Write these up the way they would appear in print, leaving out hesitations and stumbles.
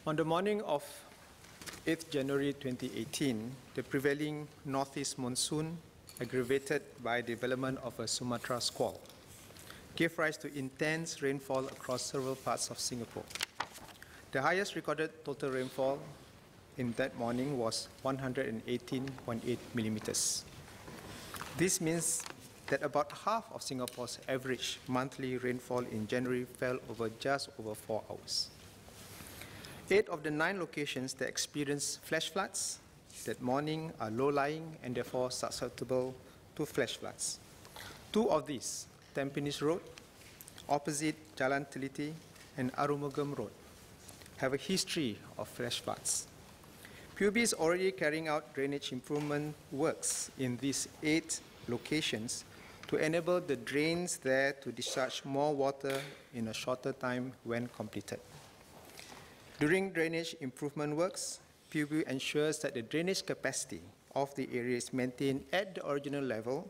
On the morning of 8th January 2018, the prevailing northeast monsoon, aggravated by development of a Sumatra squall, gave rise to intense rainfall across several parts of Singapore. The highest recorded total rainfall in that morning was 118.8 millimeters. This means that about half of Singapore's average monthly rainfall in January fell over just over 4 hours. 8 of the 9 locations that experienced flash floods that morning are low-lying and therefore susceptible to flash floods. 2 of these, Tampines Road, opposite Jalan Teliti, and Arumugam Road, have a history of flash floods. PUB is already carrying out drainage improvement works in these 8 locations to enable the drains there to discharge more water in a shorter time when completed. During drainage improvement works, PUB ensures that the drainage capacity of the area is maintained at the original level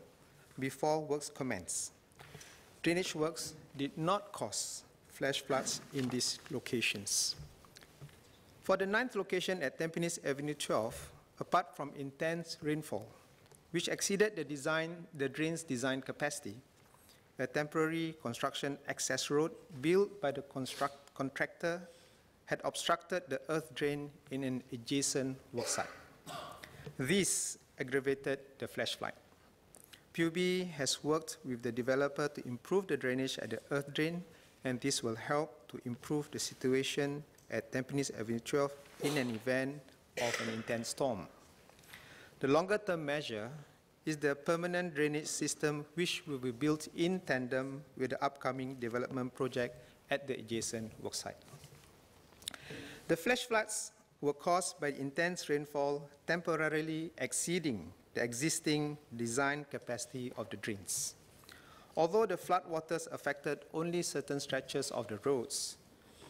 before works commence. Drainage works did not cause flash floods in these locations. For the 9th location at Tampines Avenue 12, apart from intense rainfall, which exceeded the drain's design capacity, a temporary construction access road built by the contractor had obstructed the earth drain in an adjacent worksite. This aggravated the flash flood. PUB has worked with the developer to improve the drainage at the earth drain, and this will help to improve the situation at Tampines Avenue 12 in an event of an intense storm. The longer-term measure is the permanent drainage system, which will be built in tandem with the upcoming development project at the adjacent worksite. The flash floods were caused by intense rainfall temporarily exceeding the existing design capacity of the drains. Although the floodwaters affected only certain stretches of the roads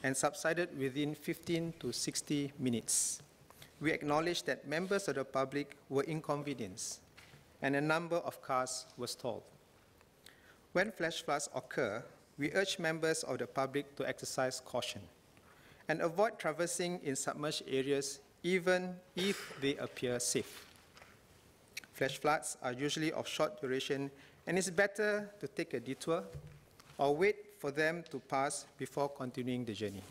and subsided within 15 to 60 minutes, we acknowledge that members of the public were inconvenienced and a number of cars were stalled. When flash floods occur, we urge members of the public to exercise caution and avoid traversing in submerged areas even if they appear safe. Flash floods are usually of short duration, and it's better to take a detour or wait for them to pass before continuing the journey.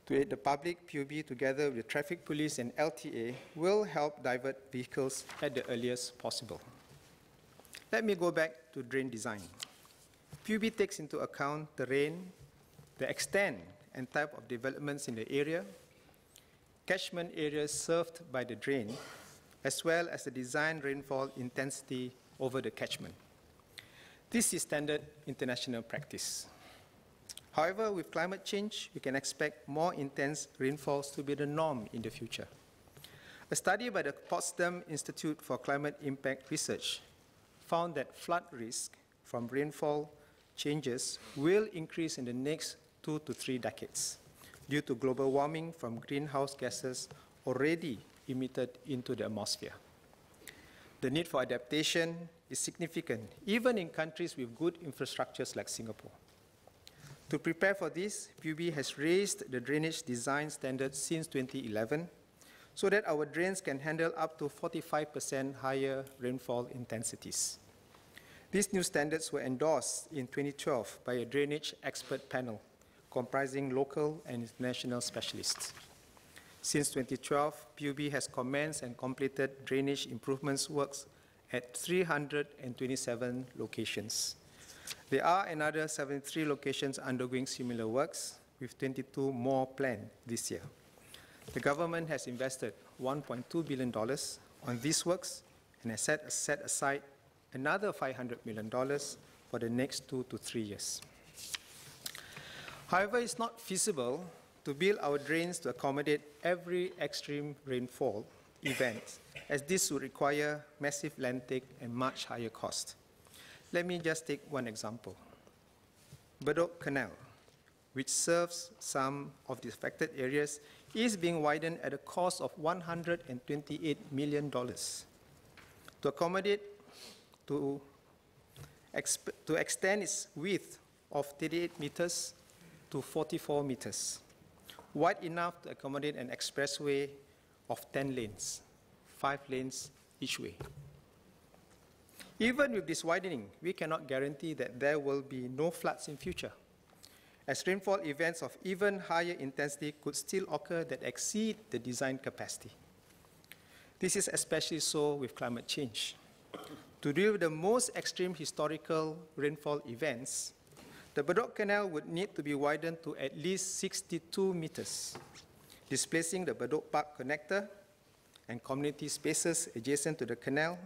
To aid the public, PUB, together with the traffic police and LTA, will help divert vehicles at the earliest possible. Let me go back to drain design. PUB takes into account the rain, the extent and type of developments in the area, catchment areas served by the drain, as well as the design rainfall intensity over the catchment. This is standard international practice. However, with climate change, we can expect more intense rainfalls to be the norm in the future. A study by the Potsdam Institute for Climate Impact Research found that flood risk from rainfall changes will increase in the next 2 to 3 decades due to global warming from greenhouse gases already emitted into the atmosphere. The need for adaptation is significant, even in countries with good infrastructures like Singapore. To prepare for this, PUB has raised the drainage design standards since 2011 so that our drains can handle up to 45% higher rainfall intensities. These new standards were endorsed in 2012 by a drainage expert panel comprising local and international specialists. Since 2012, PUB has commenced and completed drainage improvements works at 327 locations. There are another 73 locations undergoing similar works, with 22 more planned this year. The government has invested $1.2 billion on these works and has set aside another $500 million for the next 2 to 3 years. However, it's not feasible to build our drains to accommodate every extreme rainfall event, as this would require massive land take and much higher cost. Let me just take one example. Bedok Canal, which serves some of the affected areas, is being widened at a cost of $128 million. To accommodate, to extend its width of 38 meters to 44 meters. wide enough to accommodate an expressway of 10 lanes, 5 lanes each way. Even with this widening, we cannot guarantee that there will be no floods in future, as rainfall events of even higher intensity could still occur that exceed the design capacity. This is especially so with climate change. To deal with the most extreme historical rainfall events, the Bedok Canal would need to be widened to at least 62 meters, displacing the Bedok Park connector and community spaces adjacent to the canal,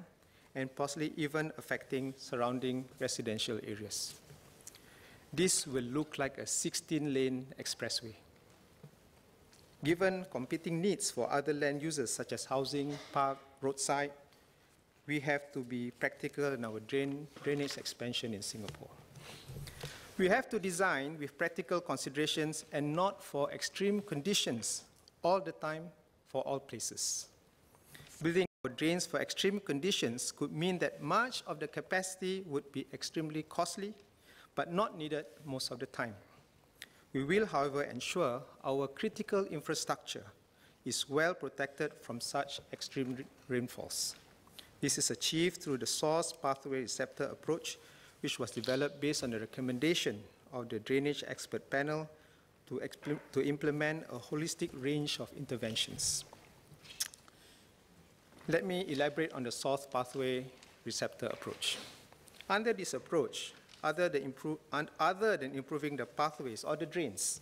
and possibly even affecting surrounding residential areas. This will look like a 16-lane expressway. Given competing needs for other land users such as housing, park, roadside, we have to be practical in our drainage expansion in Singapore. We have to design with practical considerations and not for extreme conditions all the time for all places. Building drains for extreme conditions could mean that much of the capacity would be extremely costly, but not needed most of the time. We will, however, ensure our critical infrastructure is well protected from such extreme rainfalls. This is achieved through the source pathway receptor approach, which was developed based on the recommendation of the Drainage Expert Panel to implement a holistic range of interventions. Let me elaborate on the source pathway receptor approach. Under this approach, other than improving the pathways or the drains,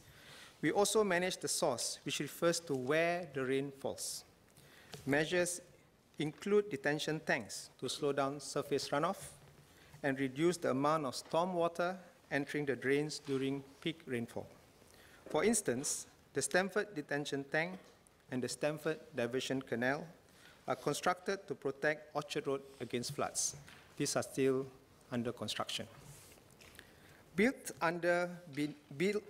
we also manage the source, which refers to where the rain falls. Measures include detention tanks to slow down surface runoff and reduce the amount of storm water entering the drains during peak rainfall. For instance, the Stamford Detention Tank and the Stamford Diversion Canal are constructed to protect Orchard Road against floods. These are still under construction. Built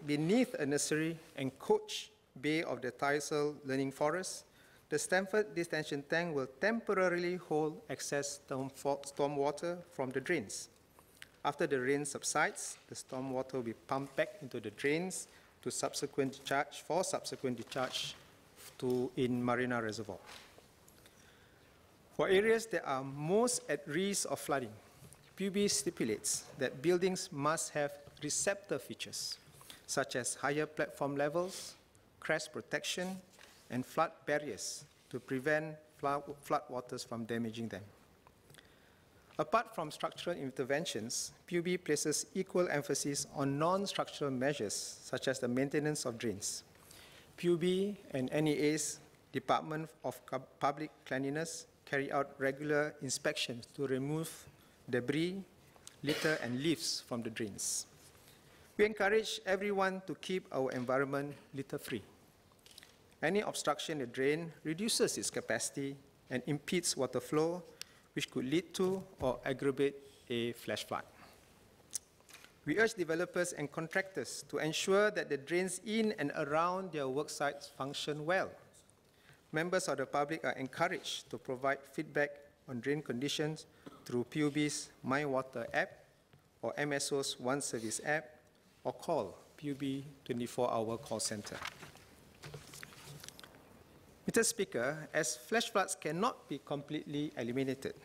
beneath a nursery and coach bay of the Tyersall Learning Forest, the Stamford Detention Tank will temporarily hold excess storm water from the drains. After the rain subsides, the storm water will be pumped back into the drains for subsequent discharge in Marina Reservoir. For areas that are most at risk of flooding, PUB stipulates that buildings must have receptor features, such as higher platform levels, crash protection, and flood barriers to prevent flood waters from damaging them. Apart from structural interventions, PUB places equal emphasis on non-structural measures, such as the maintenance of drains. PUB and NEA's Department of Public Cleanliness carry out regular inspections to remove debris, litter, and leaves from the drains. We encourage everyone to keep our environment litter-free. Any obstruction in the drain reduces its capacity and impedes water flow, which could lead to or aggravate a flash flood. We urge developers and contractors to ensure that the drains in and around their work sites function well. Members of the public are encouraged to provide feedback on drain conditions through PUB's My Water app or MSO's One Service app, or call PUB 24-hour call center. Mr. Speaker, as flash floods cannot be completely eliminated,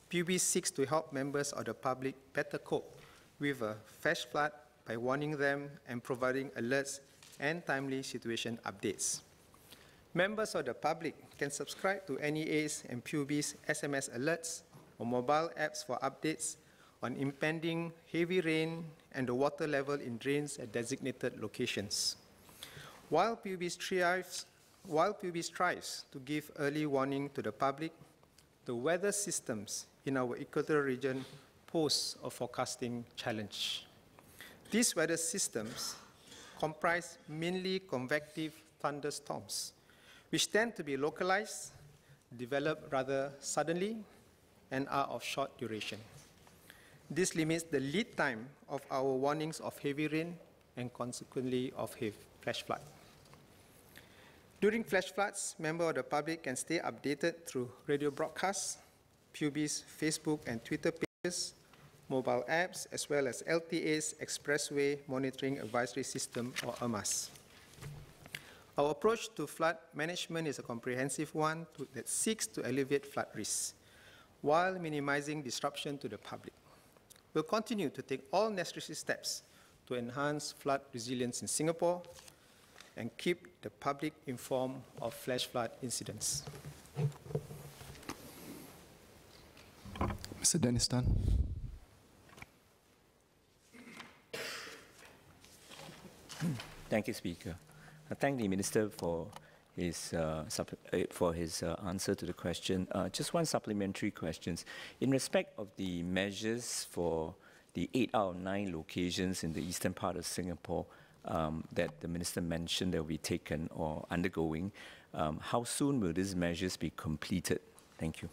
PUB seeks to help members of the public better cope with a flash flood by warning them and providing alerts and timely situation updates. Members of the public can subscribe to NEA's and PUB's SMS alerts or mobile apps for updates on impending heavy rain and the water level in drains at designated locations. While PUB strives to give early warning to the public, the weather systems in our equatorial region pose a forecasting challenge. These weather systems comprise mainly convective thunderstorms, which tend to be localized, develop rather suddenly, and are of short duration. This limits the lead time of our warnings of heavy rain and consequently of flash flood. During flash floods, members of the public can stay updated through radio broadcasts, PUB's Facebook and Twitter pages, mobile apps, as well as LTA's Expressway Monitoring Advisory System, or AMAS. Our approach to flood management is a comprehensive one that seeks to alleviate flood risks while minimizing disruption to the public. We'll continue to take all necessary steps to enhance flood resilience in Singapore and keep the public informed of flash flood incidents. Mr. Dennis Tan. Thank you, Speaker. I thank the Minister for his answer to the question. Just one supplementary question. In respect of the measures for the 8 out of 9 locations in the eastern part of Singapore that the Minister mentioned that will be taken or undergoing, how soon will these measures be completed? Thank you.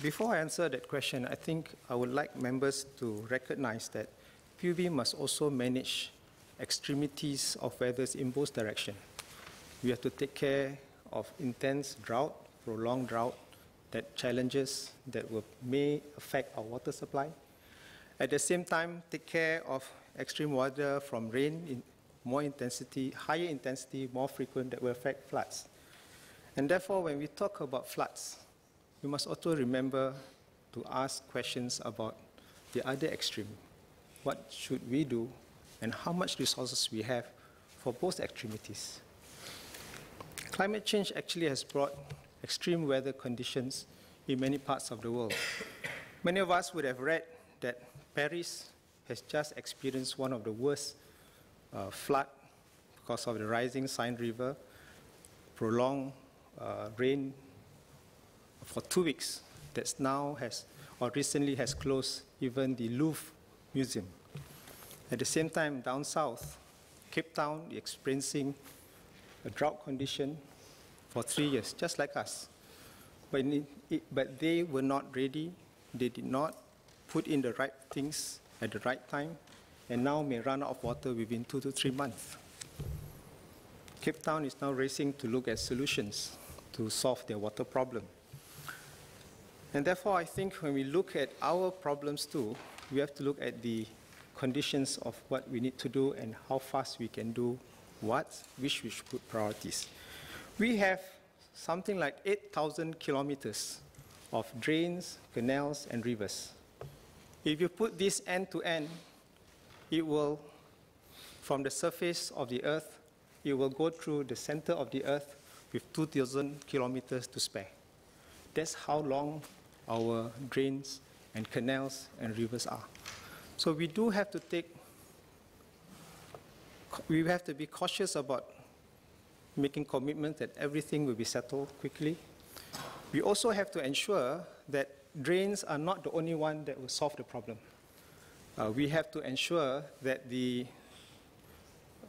Before I answer that question, I think I would like members to recognize that PUB must also manage extremities of weather in both directions. We have to take care of intense drought, prolonged drought, that challenges that may affect our water supply. At the same time, take care of extreme weather from rain in more intensity, higher intensity, more frequent, that will affect floods. And therefore, when we talk about floods, we must also remember to ask questions about the other extreme. What should we do and how much resources we have for both extremities? Climate change actually has brought extreme weather conditions in many parts of the world. Many of us would have read that Paris has just experienced one of the worst flood because of the rising Seine River, prolonged rain for 2 weeks that now has, or recently has closed even the Louvre Museum. At the same time, down south, Cape Town is experiencing a drought condition for 3 years, just like us. But they were not ready. They did not put in the right things at the right time, and now may run out of water within 2 to 3 months. Cape Town is now racing to look at solutions to solve their water problem. And therefore, I think when we look at our problems too, we have to look at the conditions of what we need to do and how fast we can do what, which we should put priorities. We have something like 8,000 kilometers of drains, canals, and rivers. If you put this end to end, it will, from the surface of the earth, it will go through the center of the earth with 2,000 kilometers to spare. That's how long our drains and canals and rivers are. So we do have to be cautious about making commitments that everything will be settled quickly. We also have to ensure that drains are not the only one that will solve the problem. We have to ensure that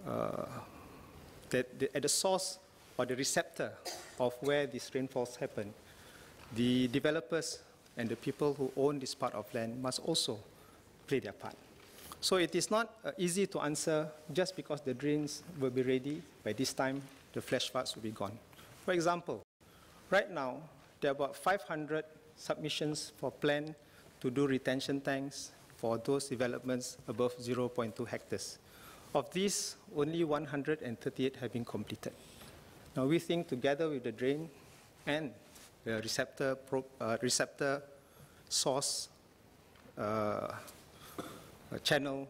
at the source or the receptor of where these rainfalls happen, the developers and the people who own this part of land must also play their part. So it is not easy to answer just because the drains will be ready. By this time, the flash floods will be gone. For example, right now, there are about 500 submissions for plan to do retention tanks for those developments above 0.2 hectares. Of these, only 138 have been completed. Now we think together with the drain and the receptor source channel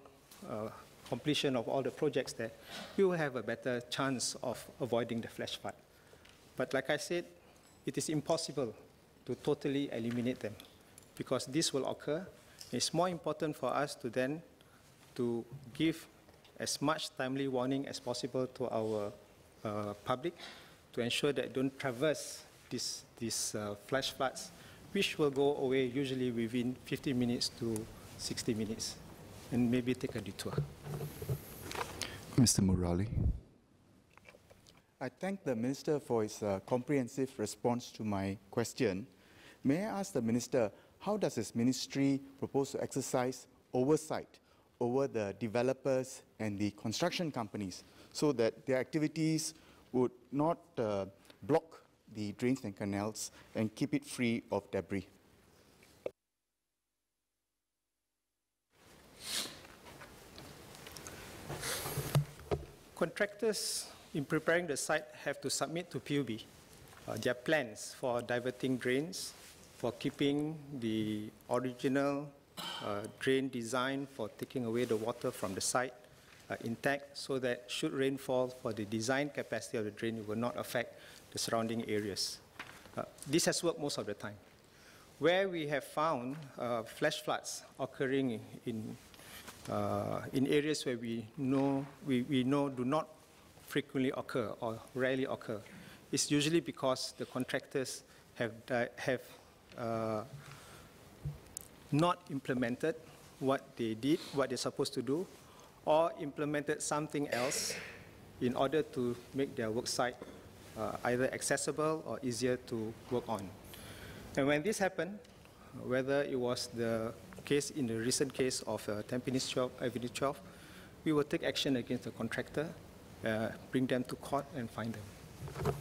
completion of all the projects there, we will have a better chance of avoiding the flash flood. But like I said, it is impossible to totally eliminate them because this will occur. It's more important for us to then to give as much timely warning as possible to our public to ensure that don't traverse these flash floods, which will go away usually within 50 minutes to 60 minutes, and maybe take a detour. Mr. Murali. I thank the Minister for his comprehensive response to my question. May I ask the Minister, how does his ministry propose to exercise oversight over the developers and the construction companies so that their activities would not block the drains and canals and keep it free of debris? contractors, in preparing the site, have to submit to PUB their plans for diverting drains, for keeping the original drain design for taking away the water from the site intact, so that should rainfall for the design capacity of the drain, it will not affect the surrounding areas. This has worked most of the time. Where we have found flash floods occurring in areas where we know do not frequently occur or rarely occur, it's usually because the contractors have not implemented what they did, what they're supposed to do, or implemented something else in order to make their work site either accessible or easier to work on. And when this happened, whether it was the case in the recent case of Tampines 12, Avenue 12, we will take action against the contractor, bring them to court and fine them.